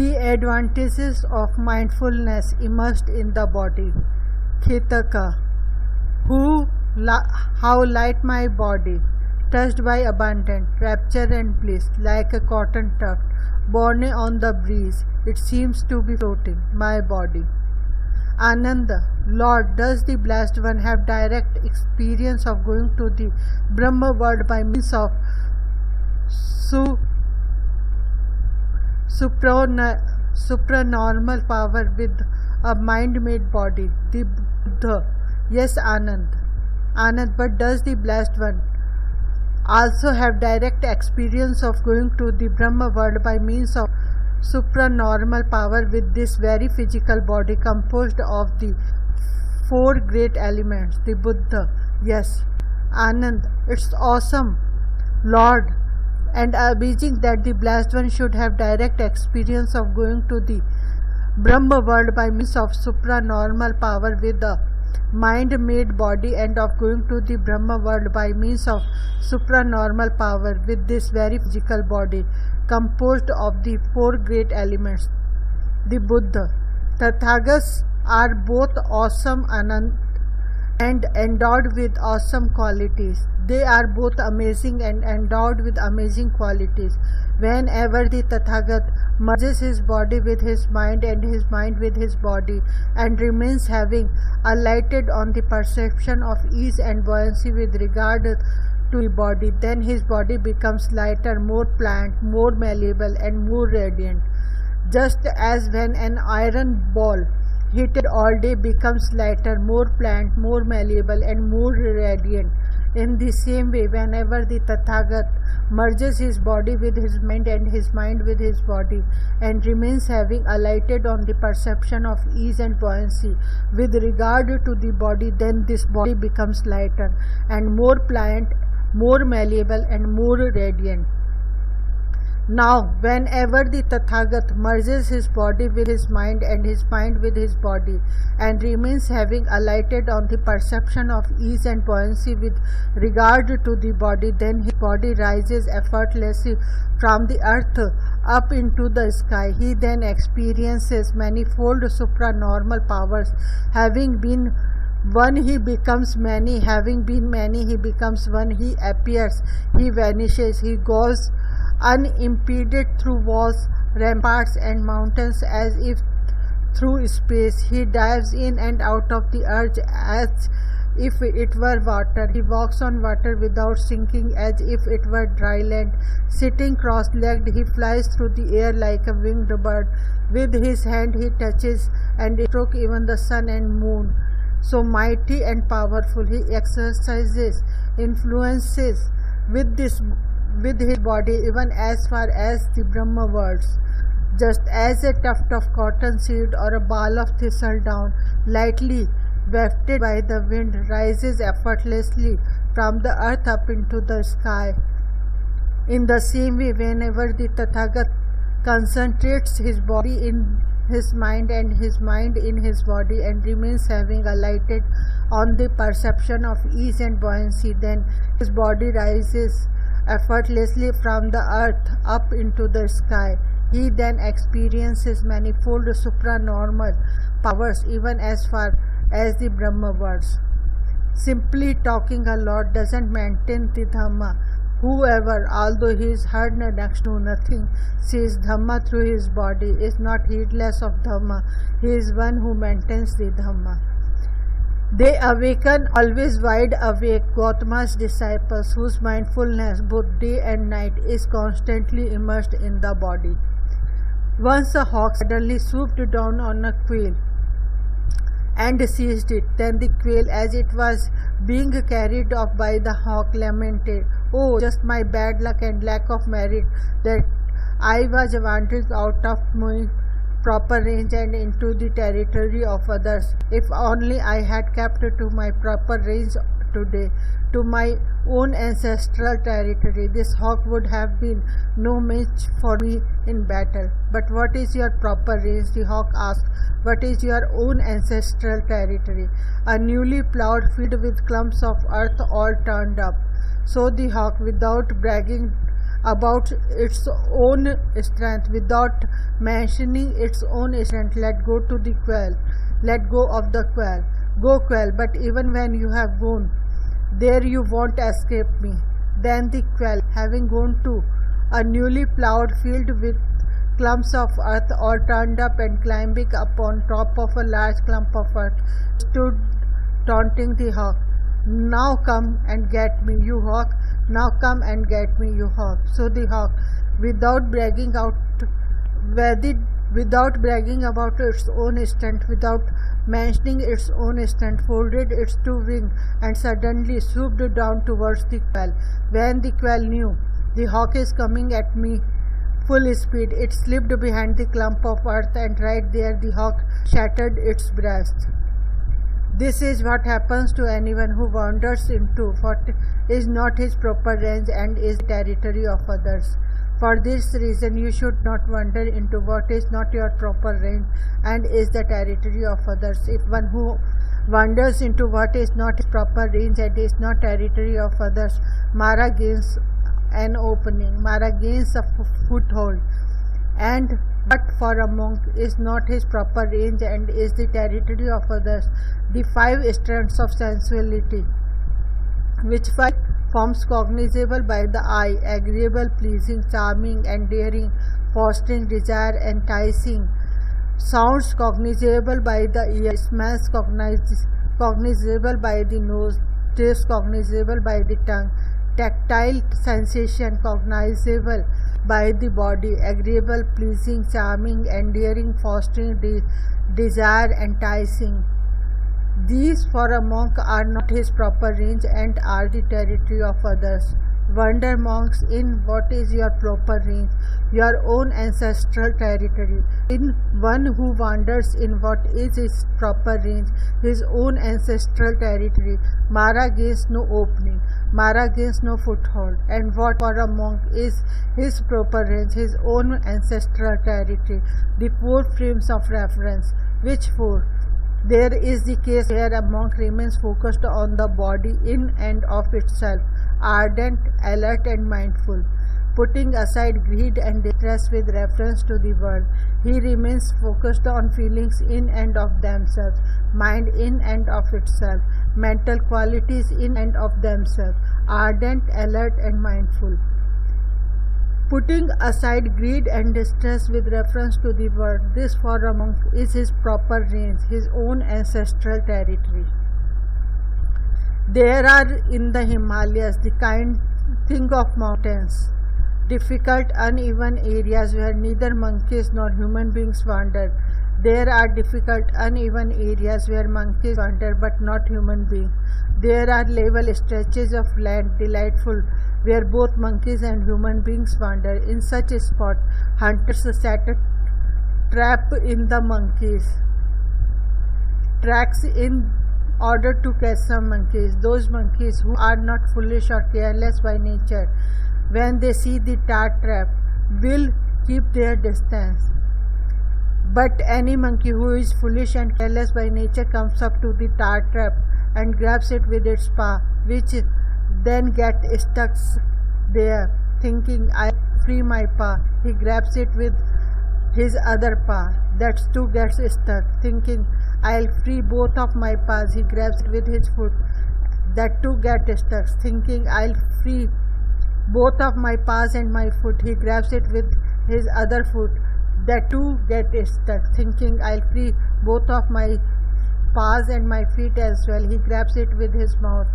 The advantages of mindfulness immersed in the body. Khetaka. How light my body, touched by abundant rapture and bliss, like a cotton tuft, borne on the breeze, it seems to be floating, my body. Ananda. Lord, does the blessed one have direct experience of going to the Brahma world by means of supranormal power with a mind-made body? The Buddha. Yes, Anand. But does the blessed one also have direct experience of going to the Brahma world by means of supranormal power with this very physical body composed of the four great elements? The Buddha. Yes. Anand. It's awesome, Lord, and amazing that the blessed one should have direct experience of going to the Brahma world by means of supranormal power with a mind-made body, and of going to the Brahma world by means of supranormal power with this very physical body composed of the four great elements. The Buddha. Tathagats are both awesome and endowed with awesome qualities. They are both amazing and endowed with amazing qualities. Whenever the Tathagat merges his body with his mind and his mind with his body, and remains having alighted on the perception of ease and buoyancy with regard to the body, then his body becomes lighter, more pliant, more malleable, and more radiant. Just as when an iron ball heated all day becomes lighter, more pliant, more malleable, and more radiant, in the same way, whenever the Tathagat merges his body with his mind and his mind with his body, and remains having alighted on the perception of ease and buoyancy with regard to the body, then this body becomes lighter and more pliant, more malleable, and more radiant. Now, whenever the Tathagat merges his body with his mind and his mind with his body, and remains having alighted on the perception of ease and buoyancy with regard to the body, then his body rises effortlessly from the earth up into the sky. He then experiences manifold supranormal powers. Having been one, he becomes many. Having been many, he becomes one. He appears, he vanishes, he goes unimpeded through walls, ramparts, and mountains as if through space. He dives in and out of the earth as if it were water. He walks on water without sinking as if it were dry land. Sitting cross-legged, he flies through the air like a winged bird. With his hand he touches and strokes even the sun and moon. So mighty and powerful, he exercises influences with his body even as far as the Brahma worlds. Just as a tuft of cotton seed or a ball of thistle down, lightly wafted by the wind, rises effortlessly from the earth up into the sky, in the same way, whenever the Tathagat concentrates his body in his mind and his mind in his body, and remains having alighted on the perception of ease and buoyancy, then his body rises effortlessly from the earth up into the sky. He then experiences manifold supranormal powers even as far as the Brahma worlds. Simply talking, a Lord doesn't maintain the Dhamma. Whoever, although he is heard next to nothing, sees Dhamma through his body, is not heedless of Dhamma. He is one who maintains the Dhamma. They awaken, always wide awake, Gautama's disciples, whose mindfulness, both day and night, is constantly immersed in the body. Once a hawk suddenly swooped down on a quail and seized it. Then the quail, as it was being carried off by the hawk, lamented, "Oh, just my bad luck and lack of merit, that I was wandering out of my proper range and into the territory of others. If only I had kept to my proper range today, to my own ancestral territory, this hawk would have been no match for me in battle." "But what is your proper range?" the hawk asked. "What is your own ancestral territory?" "A newly ploughed field with clumps of earth all turned up." So the hawk, without bragging, about its own strength without mentioning its own strength. Let go to the quail. Let go of the quail. Go quail, but even when you have gone, there you won't escape me. Then the quail, having gone to a newly ploughed field with clumps of earth all turned up and climbing up on top of a large clump of earth, stood taunting the hawk. Now come and get me, you hawk. Now come and get me, you hawk. So the hawk, without bragging about its own strength, without mentioning its own strength, folded its two wings and suddenly swooped down towards the quail. When the quail knew the hawk is coming at me full speed, it slipped behind the clump of earth, and right there the hawk shattered its breast. This is what happens to anyone who wanders into what is not his proper range and is the territory of others. For this reason, you should not wander into what is not your proper range and is the territory of others. If one who wanders into what is not his proper range and is not territory of others, Mara gains an opening, Mara gains a foothold. And what for a monk is not his proper range and is the territory of others, the five strands of sensuality, which five forms cognizable by the eye, agreeable, pleasing, charming, endearing, fostering, desire, enticing, sounds cognizable by the ear, smells cognizable by the nose, taste cognizable by the tongue, tactile sensation cognizable by the body, agreeable, pleasing, charming, endearing, fostering, desire, enticing. These for a monk are not his proper range and are the territory of others. Wander, monks, in what is your proper range, your own ancestral territory. In one who wanders in what is his proper range, his own ancestral territory, Mara gains no opening, Mara gains no foothold. And what for a monk is his proper range, his own ancestral territory, the four frames of reference. Which four? There is the case where a monk remains focused on the body in and of itself, ardent, alert and mindful, putting aside greed and distress with reference to the world. He remains focused on feelings in and of themselves, mind in and of itself, mental qualities in and of themselves, ardent, alert and mindful, putting aside greed and distress with reference to the world. This for a monk is his proper range, his own ancestral territory. There are in the Himalayas the kind thing of mountains, difficult uneven areas where neither monkeys nor human beings wander. There are difficult uneven areas where monkeys wander but not human beings. There are level stretches of land, delightful, where both monkeys and human beings wander. In such a spot, hunters set a trap in the monkeys' tracks in order to catch some monkeys. Those monkeys who are not foolish or careless by nature, when they see the tar trap, will keep their distance. But any monkey who is foolish and careless by nature comes up to the tar trap and grabs it with its paw, which then gets stuck there, thinking, I'll free my paw. He grabs it with his other paw, that too gets stuck, thinking, I'll free both of my paws. He grabs it with his foot, that too gets stuck, thinking, I'll free both of my paws and my foot. He grabs it with his other foot, that too gets stuck, thinking, I'll free both of my paws and my feet as well. He grabs it with his mouth.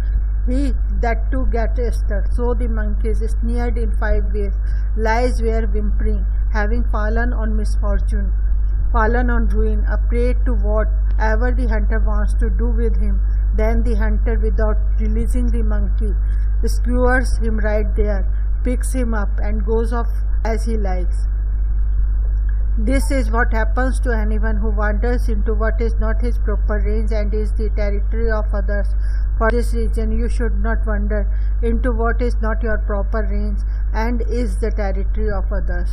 That too gets stuck. So the monkeys, snared in 5 ways, lies where whimpering, having fallen on misfortune, fallen on ruin, a prey to whatever the hunter wants to do with him. Then the hunter, without releasing the monkey, skewers him right there, picks him up and goes off as he likes. This is what happens to anyone who wanders into what is not his proper range and is the territory of others. For this reason, you should not wander into what is not your proper range and is the territory of others.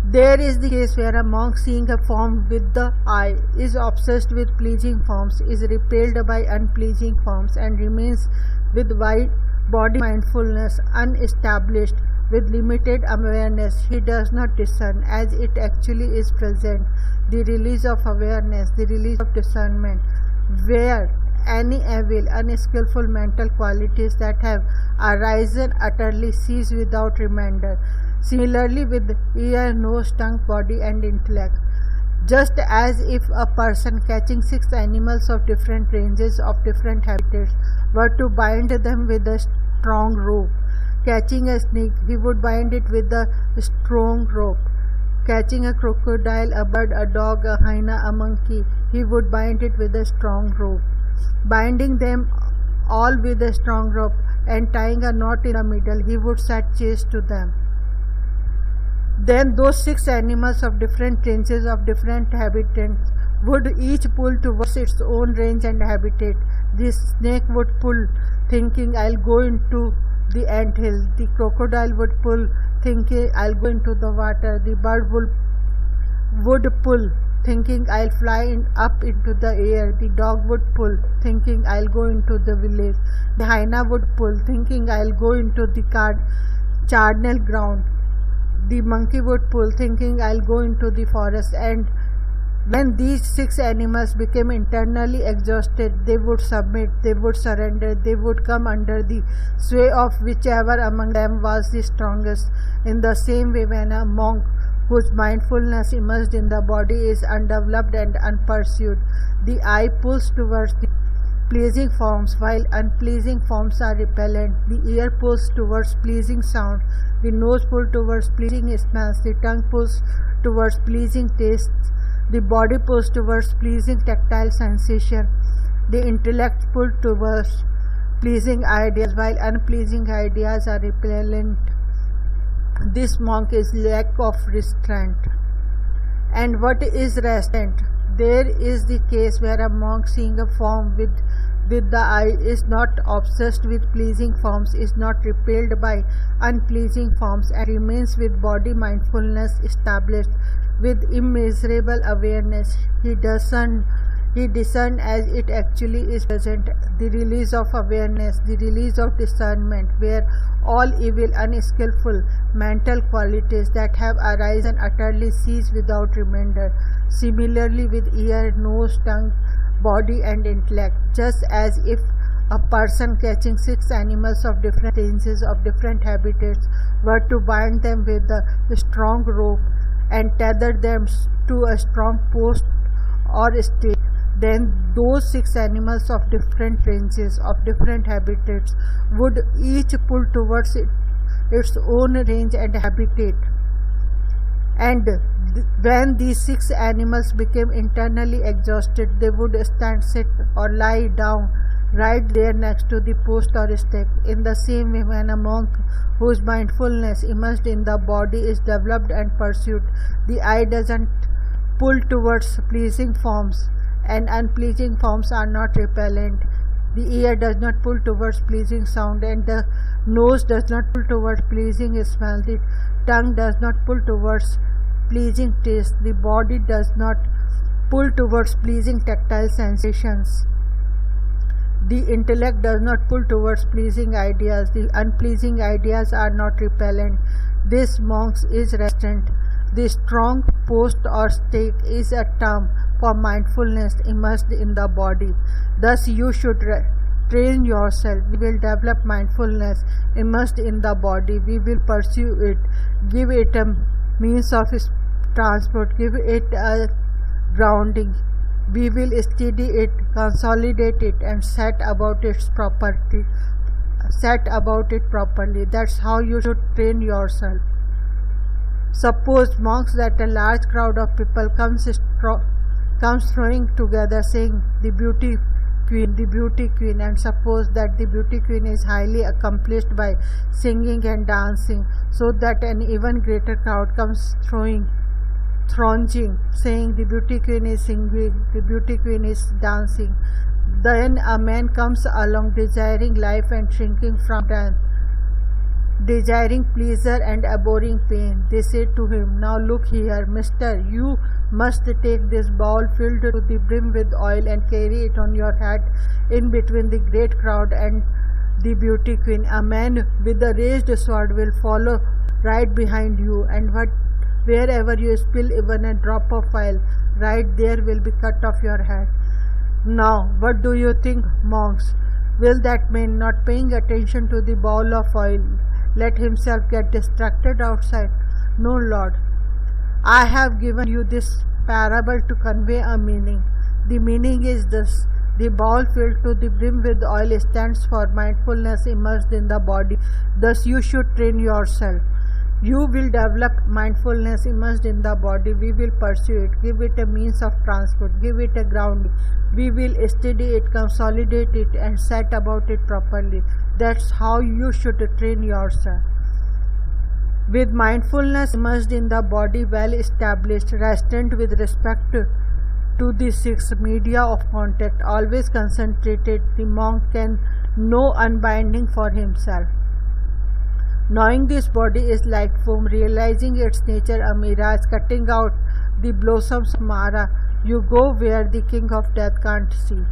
There is the case where a monk, seeing a form with the eye, is obsessed with pleasing forms, is repelled by unpleasing forms, and remains with body mindfulness, unestablished, with limited awareness. He does not discern as it actually is present. The release of awareness, the release of discernment, where any evil, unskillful mental qualities that have arisen utterly cease without remainder. Similarly with ear, nose, tongue, body and intellect. Just as if a person catching 6 animals of different ranges, of different habitats, were to bind them with a strong rope. Catching a snake, he would bind it with a strong rope. Catching a crocodile, a bird, a dog, a hyena, a monkey, he would bind it with a strong rope. Binding them all with a strong rope and tying a knot in the middle, he would set chase to them. Then those 6 animals of different ranges, of different habitats, would each pull towards its own range and habitat. The snake would pull, thinking, I'll go into the anthill. The crocodile would pull, thinking, I'll go into the water. The bird would pull, thinking, I'll fly up into the air. The dog would pull, thinking, I'll go into the village. The hyena would pull, thinking, I'll go into the charnel ground. The monkey would pull, thinking, I'll go into the forest. And when these 6 animals became internally exhausted, they would submit, they would surrender, they would come under the sway of whichever among them was the strongest. In the same way, when a monk whose mindfulness immersed in the body is undeveloped and unpursued, the eye pulls towards the pleasing forms while unpleasing forms are repellent. The ear pulls towards pleasing sound, the nose pulls towards pleasing smells, the tongue pulls towards pleasing tastes, the body pulls towards pleasing tactile sensation, the intellect pulls towards pleasing ideas while unpleasing ideas are repellent. This monk is lack of restraint. And what is restraint? There is the case where a monk seeing a form with the eye is not obsessed with pleasing forms, is not repelled by unpleasing forms, and remains with body mindfulness established, with immeasurable awareness. He discerns as it actually is present, the release of awareness, the release of discernment, where all evil, unskillful mental qualities that have arisen utterly cease without remainder. Similarly with ear, nose, tongue, body and intellect. Just as if a person catching 6 animals of different ranges, of different habitats, were to bind them with a strong rope and tether them to a strong post or stake, then those 6 animals of different ranges, of different habitats, would each pull towards its own range and habitat. And when these 6 animals became internally exhausted, they would stand, sit or lie down right there next to the post or stake. In the same way, when a monk whose mindfulness immersed in the body is developed and pursued, the eye doesn't pull towards pleasing forms, and unpleasing forms are not repellent. The ear does not pull towards pleasing sound, and the nose does not pull towards pleasing smell. The tongue does not pull towards pleasing taste. The body does not pull towards pleasing tactile sensations. The intellect does not pull towards pleasing ideas. The unpleasing ideas are not repellent. This monk is restrained. The strong post or stake is a term for mindfulness immersed in the body. Thus you should train yourself. We will develop mindfulness immersed in the body. We will pursue it. Give it a means of transport. Give it a grounding. We will steady it, consolidate it, and set about it properly. That's how you should train yourself. Suppose monks that a large crowd of people comes throwing together, saying, the beauty queen, and suppose that the beauty queen is highly accomplished by singing and dancing, so that an even greater crowd comes thronging, saying, the beauty queen is singing, the beauty queen is dancing. Then a man comes along desiring life and shrinking from death, desiring pleasure and abhorring pain. They say to him, now look here, mister, you must take this bowl filled to the brim with oil and carry it on your head in between the great crowd and the beauty queen. A man with a raised sword will follow right behind you, and wherever you spill even a drop of oil, right there will be cut off your head. Now, what do you think, monks? Will that man, not paying attention to the bowl of oil, let himself get distracted outside? No, Lord. I have given you this parable to convey a meaning. The meaning is this: the bowl filled to the brim with oil stands for mindfulness immersed in the body. Thus, you should train yourself. You will develop mindfulness immersed in the body. We will pursue it, give it a means of transport, give it a grounding. We will study it, consolidate it, and set about it properly. That's how you should train yourself. With mindfulness immersed in the body well established, restraint with respect to the six media of contact always concentrated, the monk can know unbinding for himself. Knowing this body is like foam, realizing its nature a mirage, cutting out the blossoms of Mara, you go where the king of death can't see.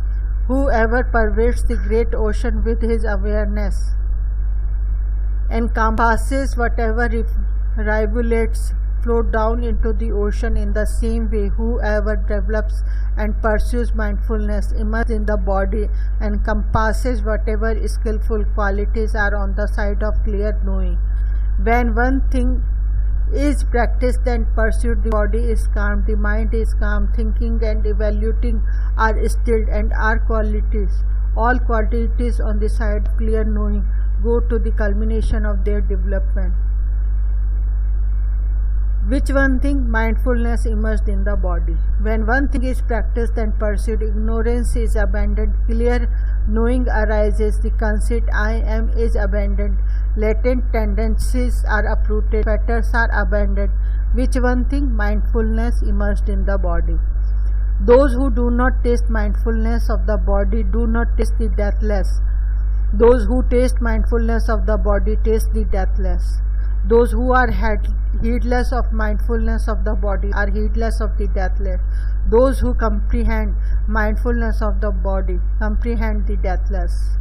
Whoever pervades the great ocean with his awareness encompasses whatever rivulets float down into the ocean. In the same way, whoever develops and pursues mindfulness immersed in the body encompasses whatever skillful qualities are on the side of clear knowing. When one thing is practiced and pursued, the body is calm, the mind is calm, thinking and evaluating are stilled, and all qualities on the side of clear knowing go to the culmination of their development. Which one thing? Mindfulness immersed in the body. When one thing is practiced and pursued, ignorance is abandoned, clear knowing arises, the conceit I am is abandoned, latent tendencies are uprooted, fetters are abandoned. Which one thing? Mindfulness immersed in the body. Those who do not taste mindfulness of the body do not taste the deathless. Those who taste mindfulness of the body taste the deathless. Those who are heedless of mindfulness of the body are heedless of the deathless. Those who comprehend mindfulness of the body comprehend the deathless.